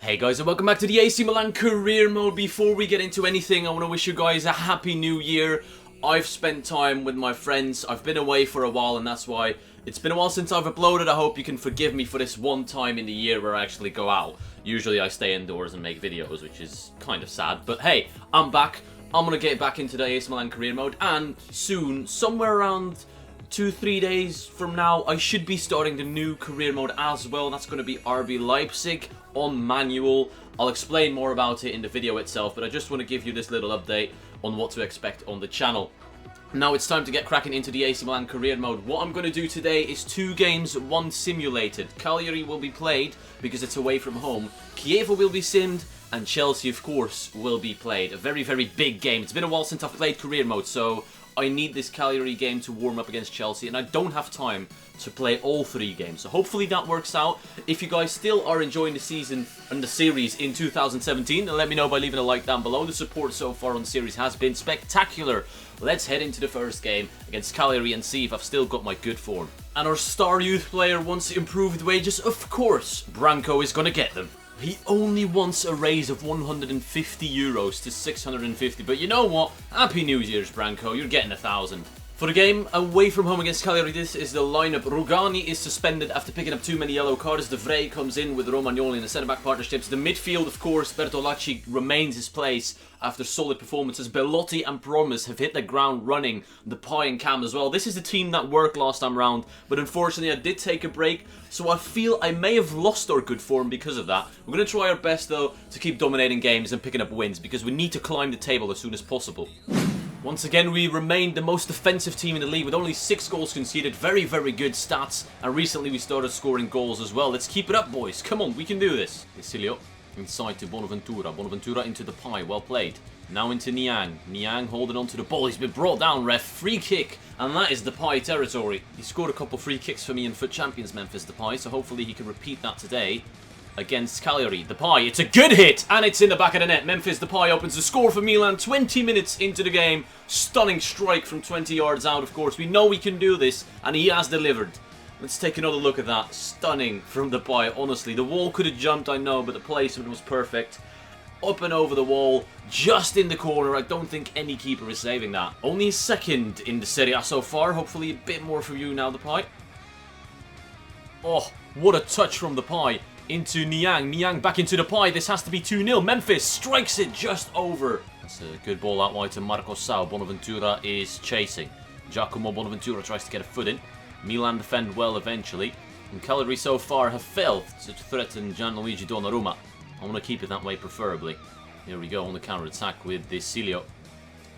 Hey guys, and welcome back to the AC Milan career mode. Before we get into anything, I want to wish you guys a happy new year. I've spent time with my friends. I've been away for a while, and that's why it's been a while since I've uploaded. I hope you can forgive me for this one time in the year where I actually go out. Usually I stay indoors and make videos, which is kind of sad. But hey, I'm back. I'm going to get back into the AC Milan career mode, and soon, somewhere around 2-3 days from now, I should be starting the new career mode as well. That's going to be RB Leipzig on manual. I'll explain more about it in the video itself, but I just want to give you this little update on what to expect on the channel. Now it's time to get cracking into the AC Milan career mode. What I'm going to do today is 2 games, 1 simulated. Cagliari will be played because it's away from home. Chievo will be simmed, and Chelsea, of course, will be played. A very, very big game. It's been a while since I've played career mode, so I need this Cagliari game to warm up against Chelsea, and I don't have time to play all 3 games. So hopefully that works out. If you guys still are enjoying the season and the series in 2017, then let me know by leaving a like down below. The support so far on the series has been spectacular. Let's head into the first game against Cagliari and see if I've still got my good form. And our star youth player wants improved wages. Of course, Branco is going to get them. He only wants a raise of 150 euros to 650, but you know what? Happy New Year's, Branco. You're getting 1,000. For the game away from home against Cagliari, this is the lineup. Rugani is suspended after picking up too many yellow cards. De Vrij comes in with Romagnoli in the centre-back partnerships. The midfield, of course, Bertolacci remains his place after solid performances. Belotti and Promes have hit the ground running. Depay and Cam as well. This is the team that worked last time round, but unfortunately I did take a break, so I feel I may have lost our good form because of that. We're going to try our best, though, to keep dominating games and picking up wins, because we need to climb the table as soon as possible. Once again, we remained the most defensive team in the league with only 6 goals conceded. Very, very good stats. And recently we started scoring goals as well. Let's keep it up, boys. Come on, we can do this. Isilio inside to Bonaventura. Bonaventura into the pie. Well played. Now into Niang. Niang holding on to the ball. He's been brought down, ref. Free kick. And that is the pie territory. He scored a couple free kicks for me in FUT Champions Memphis, the pie. So hopefully he can repeat that today against Cagliari. Depay, it's a good hit, and it's in the back of the net. Memphis Depay opens the score for Milan 20 minutes into the game. Stunning strike from 20 yards out, of course. We know we can do this, and he has delivered. Let's take another look at that. Stunning from Depay, honestly. The wall could have jumped, I know, but the placement was perfect. Up and over the wall, just in the corner. I don't think any keeper is saving that. Only his second in the Serie A so far. Hopefully a bit more for you now, Depay. Oh, what a touch from Depay. Into Niang. Niang back into the pie. This has to be 2-0. Memphis strikes it just over. That's a good ball out wide to Marcos Sau. Bonaventura is chasing. Giacomo Bonaventura tries to get a foot in. Milan defend well eventually. And Cagliari so far have failed to threaten Gianluigi Donnarumma. I want to keep it that way preferably. Here we go on the counter-attack with Desilio.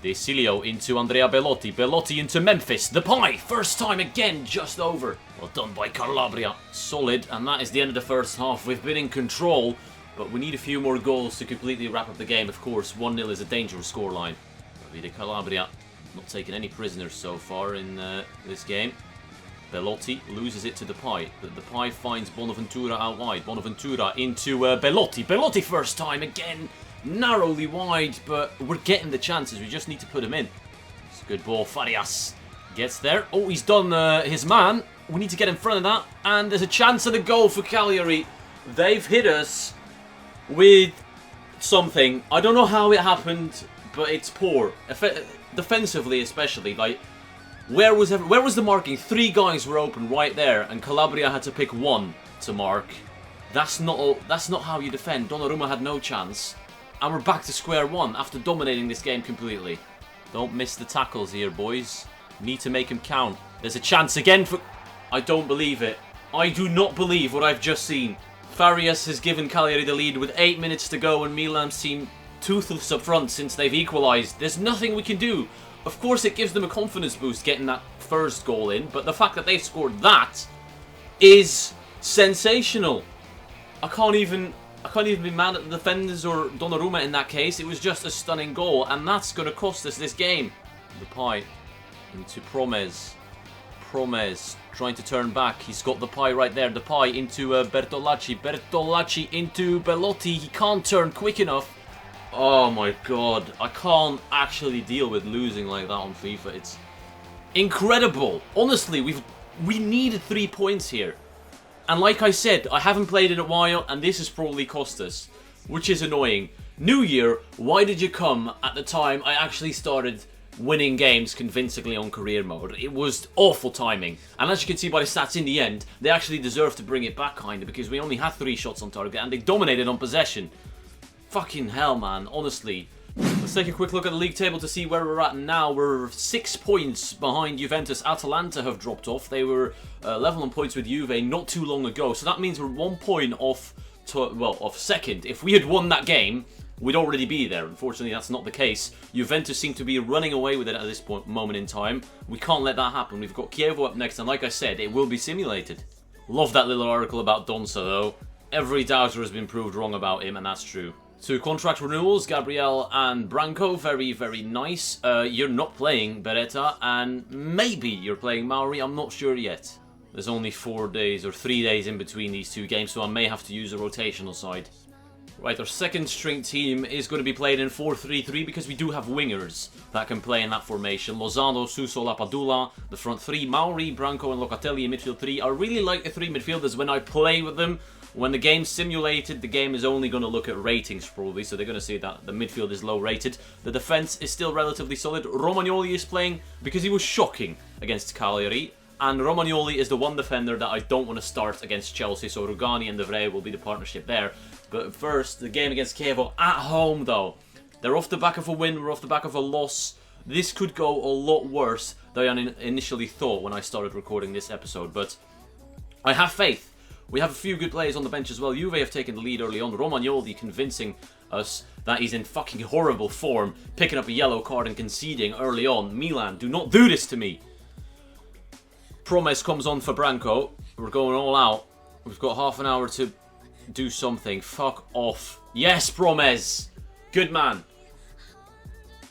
Desilio into Andrea Belotti. Belotti into Memphis. The pie. First time again, just over. Well done by Calabria. Solid, and that is the end of the first half. We've been in control, but we need a few more goals to completely wrap up the game. Of course, 1-0 is a dangerous scoreline. Davide Calabria not taking any prisoners so far in this game. Belotti loses it to Depay. Depay finds Bonaventura out wide. Bonaventura into Belotti. Belotti first time again. Narrowly wide, but we're getting the chances. We just need to put him in. It's a good ball. Farias gets there. Oh, he's done his man. We need to get in front of that. And there's a chance at a goal for Cagliari. They've hit us with something. I don't know how it happened, but it's poor. Defensively especially. Like, where was the marking? 3 guys were open right there, and Calabria had to pick 1 to mark. That's not how you defend. Donnarumma had no chance. And we're back to square one after dominating this game completely. Don't miss the tackles here, boys. Need to make them count. There's a chance again for... I don't believe it. I do not believe what I've just seen. Farias has given Cagliari the lead with 8 minutes to go, and Milan's team toothless up front since they've equalised. There's nothing we can do. Of course, it gives them a confidence boost getting that first goal in, but the fact that they've scored that is sensational. I can't even be mad at the defenders or Donnarumma in that case. It was just a stunning goal, and that's going to cost us this game. Depay into Promes. Promes trying to turn back. He's got Depay right there. Depay into Bertolacci. Bertolacci into Belotti. He can't turn quick enough. Oh my god. I can't actually deal with losing like that on FIFA. It's incredible. Honestly, we needed 3 points here. And like I said, I haven't played in a while, and this has probably cost us, which is annoying. New Year, why did you come at the time I actually started winning games convincingly on career mode? It was awful timing. And as you can see by the stats in the end, they actually deserve to bring it back kinda, because we only had 3 shots on target and they dominated on possession. Fucking hell, man, honestly. Let's take a quick look at the league table to see where we're at now. We're 6 points behind Juventus. Atalanta have dropped off. They were level on points with Juve not too long ago. So that means we're 1 point off second. If we had won that game, we'd already be there. Unfortunately, that's not the case. Juventus seem to be running away with it at this moment in time. We can't let that happen. We've got Chievo up next, and like I said, it will be simulated. Love that little article about Donza, though. Every doubter has been proved wrong about him, and that's true. 2 contract renewals, Gabriel and Branco, very, very nice. You're not playing Beretta, and maybe you're playing Mauri, I'm not sure yet. There's only 4 days or 3 days in between these 2 games, so I may have to use a rotational side. Right, our second string team is going to be played in 4-3-3 because we do have wingers that can play in that formation. Lozano, Suso, Lapadula, the front 3, Mauri, Branco and Locatelli in midfield 3. I really like the 3 midfielders when I play with them. When the game's simulated, the game is only going to look at ratings probably, so they're going to see that the midfield is low rated. The defence is still relatively solid. Romagnoli is playing because he was shocking against Cagliari, and Romagnoli is the one defender that I don't want to start against Chelsea, so Rugani and De Vrij will be the partnership there. But first, the game against Chievo at home though. They're off the back of a win, we're off the back of a loss. This could go a lot worse than I initially thought when I started recording this episode, but I have faith. We have a few good players on the bench as well. Juve have taken the lead early on. Romagnoli convincing us that he's in fucking horrible form, picking up a yellow card and conceding early on. Milan, do not do this to me. Promes comes on for Branco. We're going all out. We've got half an hour to do something. Fuck off. Yes, Promes. Good man.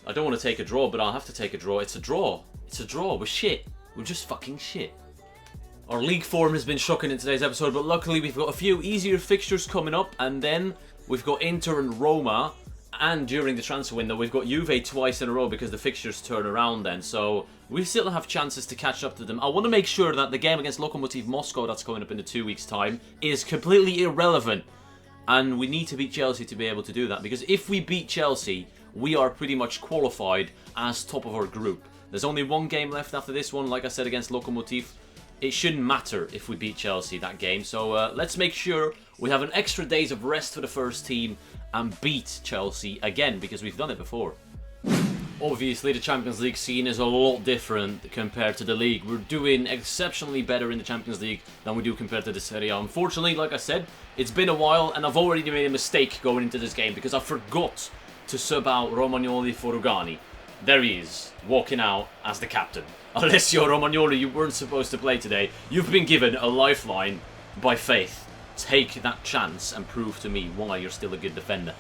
I don't want to take a draw, but I'll have to take a draw. It's a draw. It's a draw. We're shit. We're just fucking shit. Our league form has been shocking in today's episode, but luckily we've got a few easier fixtures coming up, and then we've got Inter and Roma, and during the transfer window we've got Juve twice in a row because the fixtures turn around then, so we still have chances to catch up to them. I want to make sure that the game against Lokomotiv Moscow that's coming up in 2 weeks' time is completely irrelevant, and we need to beat Chelsea to be able to do that, because if we beat Chelsea, we are pretty much qualified as top of our group. There's only 1 game left after this one, like I said, against Lokomotiv. It shouldn't matter if we beat Chelsea that game, so let's make sure we have an extra days of rest for the first team and beat Chelsea again, because we've done it before. Obviously, the Champions League scene is a lot different compared to the league. We're doing exceptionally better in the Champions League than we do compared to the Serie A. Unfortunately, like I said, it's been a while, and I've already made a mistake going into this game because I forgot to sub out Romagnoli for Rugani. There he is, walking out as the captain. Alessio Romagnoli, you weren't supposed to play today. You've been given a lifeline by faith. Take that chance and prove to me why you're still a good defender.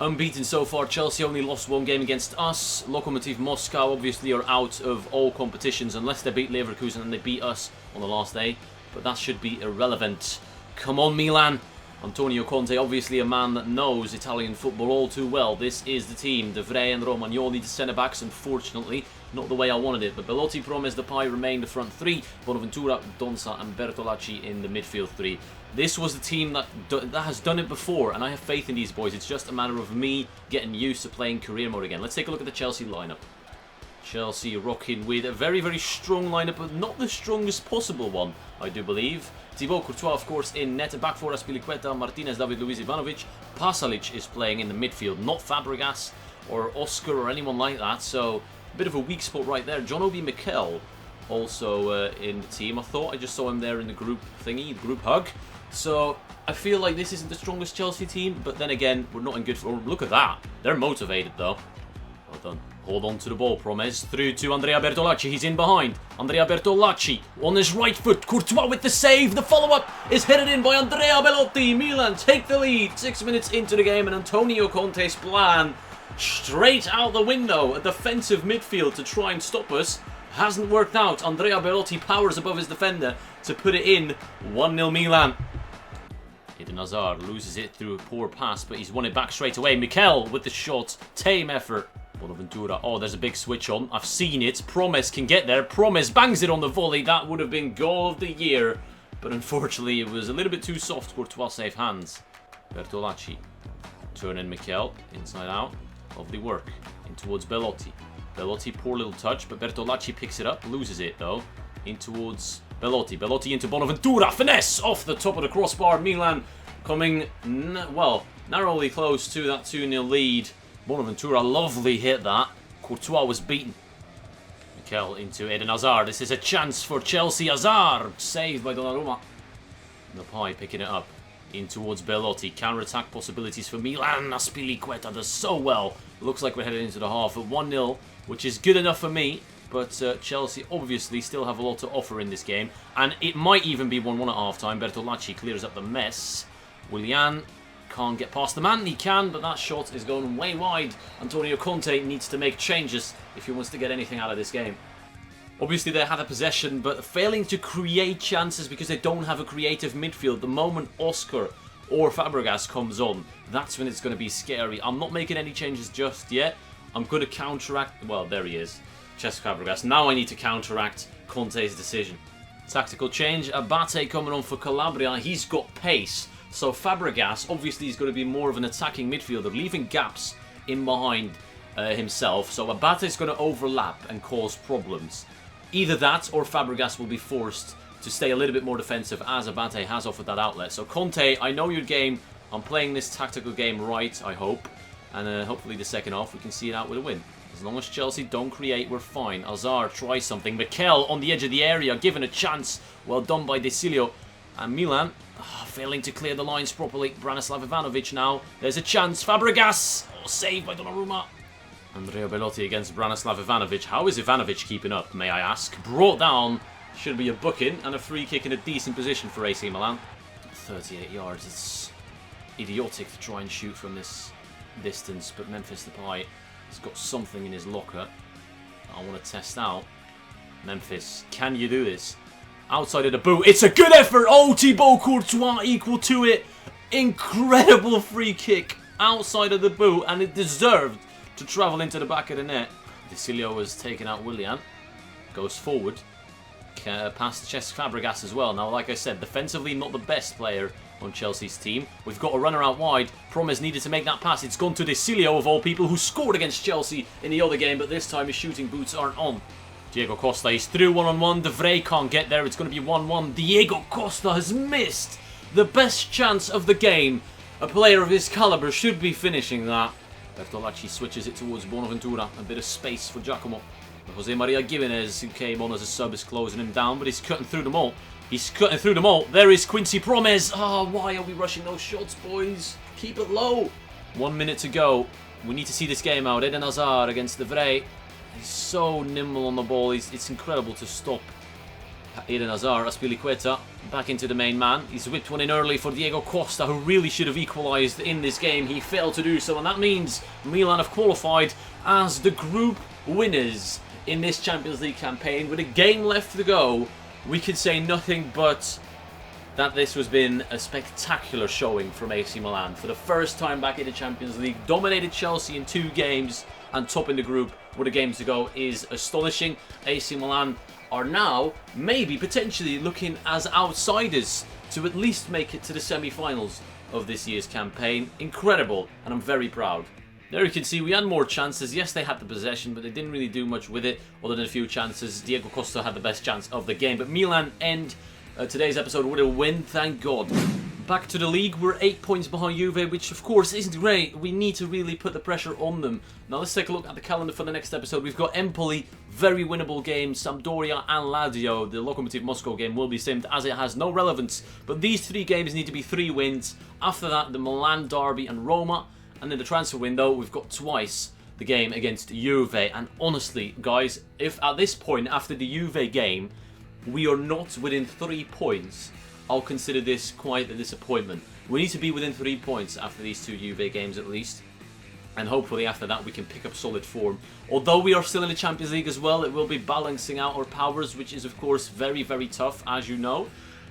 Unbeaten so far, Chelsea only lost 1 game against us. Lokomotiv Moscow obviously are out of all competitions unless they beat Leverkusen and they beat us on the last day. But that should be irrelevant. Come on, Milan. Antonio Conte, obviously a man that knows Italian football all too well. This is the team. De Vrij and Romagnoli, the centre-backs, unfortunately. Not the way I wanted it. But Belotti, Promes, Depay remain the front 3. Bonaventura, Donza and Bertolacci in the midfield 3. This was the team that has done it before, and I have faith in these boys. It's just a matter of me getting used to playing career mode again. Let's take a look at the Chelsea lineup. Chelsea rocking with a very, very strong lineup, but not the strongest possible one, I do believe. Thibaut Courtois, of course, in net. Back four, Azpilicueta, Martinez, David Luiz Ivanovic. Pasalic is playing in the midfield, not Fabregas or Oscar or anyone like that, so a bit of a weak spot right there. John Obi Mikel also in the team. I thought I just saw him there in the group thingy, the group hug. So I feel like this isn't the strongest Chelsea team, but then again, we're not in good form. Look at that. They're motivated, though. Well done. Hold on to the ball, Promes. Through to Andrea Bertolacci. He's in behind. Andrea Bertolacci on his right foot. Courtois with the save. The follow-up is headed in by Andrea Belotti. Milan take the lead. 6 minutes into the game, and Antonio Conte's plan straight out the window. A defensive midfield to try and stop us hasn't worked out. Andrea Belotti powers above his defender to put it in. 1-0 Milan. Eden Hazard loses it through a poor pass, but he's won it back straight away. Mikel with the shot. Tame effort. Bonaventura. Oh, there's a big switch on. I've seen it. Promes can get there. Promes bangs it on the volley. That would have been goal of the year. but unfortunately it was a little bit too soft. Courtois safe hands. Bertolacci. Turn in Mikel, inside out. Lovely work. In towards Belotti. Belotti, poor little touch, but Bertolacci picks it up, loses it though. In towards Belotti. Belotti into Bonaventura. Finesse off the top of the crossbar. Milan coming, well, narrowly close to that 2-0 lead. Bonaventura, lovely hit that. Courtois was beaten. Mikel into Eden Hazard. This is a chance for Chelsea. Hazard saved by Donnarumma. Napai picking it up. In towards Belotti. Counter-attack possibilities for Milan. Azpilicueta does so well. Looks like we're headed into the half at 1-0, which is good enough for me. But Chelsea obviously still have a lot to offer in this game. And it might even be 1-1 at half-time. Bertolacci clears up the mess. Willian can't get past the man. He can, but that shot is going way wide. Antonio Conte needs to make changes if he wants to get anything out of this game. Obviously they had a possession, but failing to create chances because they don't have a creative midfield. The moment Oscar or Fabregas comes on, that's when it's going to be scary. I'm not making any changes just yet. I'm going to counteract... Well, there he is. Cesc Fabregas. Now I need to counteract Conte's decision. Tactical change. Abate coming on for Calabria. He's got pace. So Fabregas, obviously, is going to be more of an attacking midfielder, leaving gaps in behind himself. So Abate is going to overlap and cause problems. Either that or Fabregas will be forced to stay a little bit more defensive as Abate has offered that outlet. So Conte, I know your game. I'm playing this tactical game right, I hope. And hopefully the second half we can see it out with a win. As long as Chelsea don't create, we're fine. Hazard tries something. Mikel on the edge of the area, given a chance. Well done by De Cilio. And Milan failing to clear the lines properly. Branislav Ivanovic now. There's a chance. Fabregas. Oh, saved by Donnarumma. Andrea Belotti against Branislav Ivanovic. How is Ivanovic keeping up, may I ask? Brought down. Should be a booking and a free kick in a decent position for AC Milan. 38 yards. It's idiotic to try and shoot from this distance, but Memphis Depay has got something in his locker I want to test out. Memphis, can you do this? Outside of the boot, it's a good effort. Oh, Thibaut Courtois equal to it. Incredible free kick outside of the boot, and it deserved to travel into the back of the net. De Cilio has taken out Willian. Goes forward. Past Cesc Fabregas as well. Now, like I said, defensively not the best player on Chelsea's team. We've got a runner out wide. Promes needed to make that pass. It's gone to De Cilio, of all people, who scored against Chelsea in the other game, but this time his shooting boots aren't on. Diego Costa, he's through one-on-one. De Vrij can't get there. It's going to be 1-1. Diego Costa has missed the best chance of the game. A player of his caliber should be finishing that. Bertolacci switches it towards Bonaventura. A bit of space for Giacomo. Jose Maria Gimenez, who came on as a sub, is closing him down, but he's cutting through them all. He's cutting through them all. There is Quincy Promes. Oh, why are we rushing those shots, boys? Keep it low. 1 minute to go. We need to see this game out. Eden Hazard against De Vrij. He's so nimble on the ball. It's incredible to stop Eden Hazard. Azpilicueta back into the main man. He's whipped one in early for Diego Costa, who really should have equalised in this game. He failed to do so, and that means Milan have qualified as the group winners in this Champions League campaign. With a game left to go, we could say nothing but that this has been a spectacular showing from AC Milan. For the first time back in the Champions League, dominated Chelsea in 2 games and top in the group with a game to go is astonishing. AC Milan are now maybe potentially looking as outsiders to at least make it to the semi-finals of this year's campaign. Incredible, and I'm very proud. There you can see we had more chances. Yes, they had the possession, but they didn't really do much with it other than a few chances. Diego Costa had the best chance of the game, but Milan end today's episode with a win, thank God. Back to the league, we're 8 points behind Juve, which of course isn't great. We need to really put the pressure on them. Now let's take a look at the calendar for the next episode. We've got Empoli, very winnable game. Sampdoria and Lazio. The Lokomotiv Moscow game will be simmed as it has no relevance. But these 3 games need to be 3 wins. After that, the Milan derby and Roma. And in the transfer window, we've got twice the game against Juve. And honestly, guys, if at this point, after the Juve game, we are not within 3 points, I'll consider this quite a disappointment. We need to be within 3 points after these 2 Juve games at least. And hopefully after that we can pick up solid form. Although we are still in the Champions League as well, it will be balancing out our powers, which is of course very, very tough, as you know.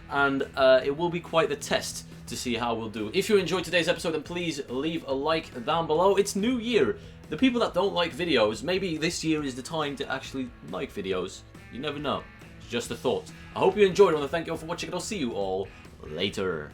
And it will be quite the test to see how we'll do. If you enjoyed today's episode, then please leave a like down below. It's New Year. The people that don't like videos, maybe this year is the time to actually like videos. You never know. Just a thought. I hope you enjoyed. I want to thank you all for watching, and I'll see you all later.